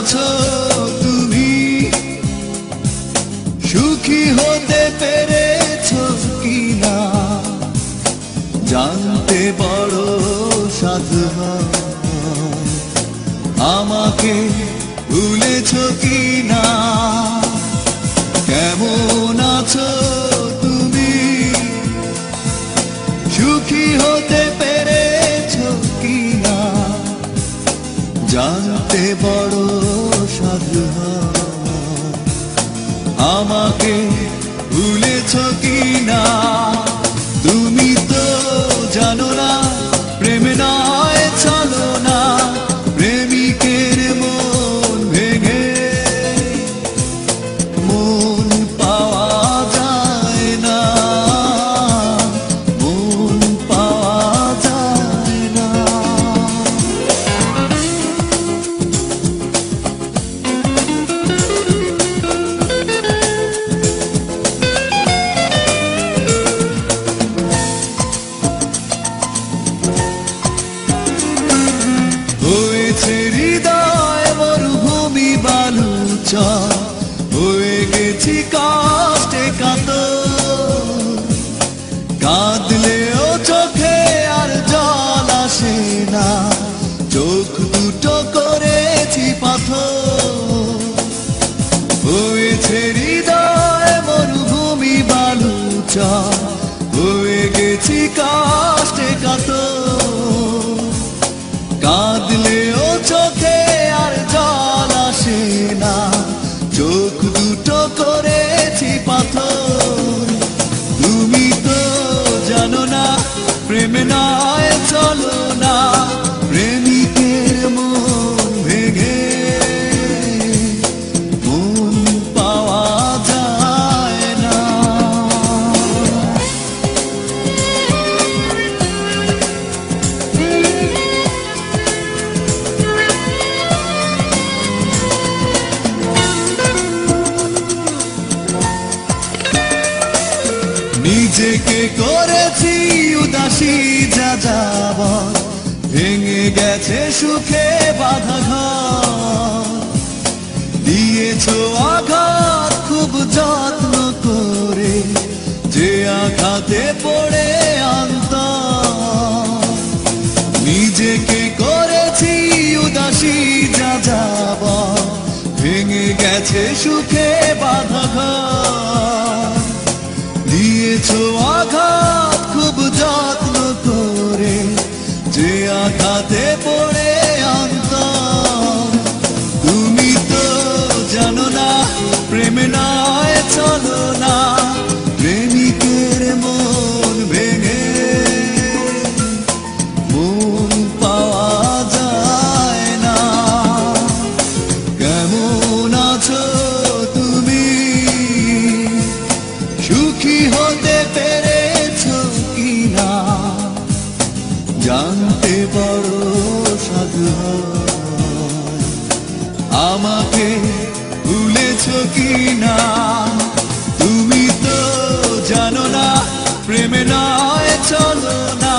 আছো তুমি? সুখী হতে পেরেছো কিনা জানতে বড় সাধু হয়। আমাকে ভুলেছো কিনা? কেমন আছো তুমি? সুখী হতে পেরেছো কিনা জানতে বড় সাধু হয়। আমাকে ভুলেছো কিনা? তুমি তো জানো না প্রেম নয় চলো না, প্রেমিকের মন ভেঙে মন পাওয়া যায় না, মন পাওয়া যায় না। হয়েছে হৃদয় মরুভূমি বালুচর, হয়ে গেছি কষ্টে কাতর। কাঁদলেও চোখে আর জল আসে না, চোখ দুটো করেছি পাথর। হয়েছে হৃদয় মরুভূমি বালুচর, হয়ে গেছি কষ্টে কাতর। কাঁদলেও চোখে আর জল আসে না, চোখ দুটো করেছি পাথর। তুমি তো জানো না প্রেম নয় চলো না, প্রেমিকের মন ভেঙে মন পাওয়া যায় না। নিজেকে করেছি উদাসী যাযাবর, ভেঙে গেছে সুখে বাঁধা ঘর। দিয়েছো আঘাত খুব যত্ন করে, যে আঘাতে পড়ে অন্তর। নিজেকে করেছি উদাসী যাযাবর, ভেঙে গেছে সুখে বাঁধা ঘর। দিয়েছো আঘাত খুব যত্ন করে, যে আঘাতে পড়ে অন্তর। তুমি তো জানো না প্রেম নয় চলো না, প্রেমিকের মন ভেঙে মন পাওয়া যায় না। কেমন আছো তুমি? সুখী হতে পেরেছো কিনা জানতে বড় সাধু হয়। আমাকে ভুলেছো কিনা? তুমি তো জানো না প্রেম নয় চলো না,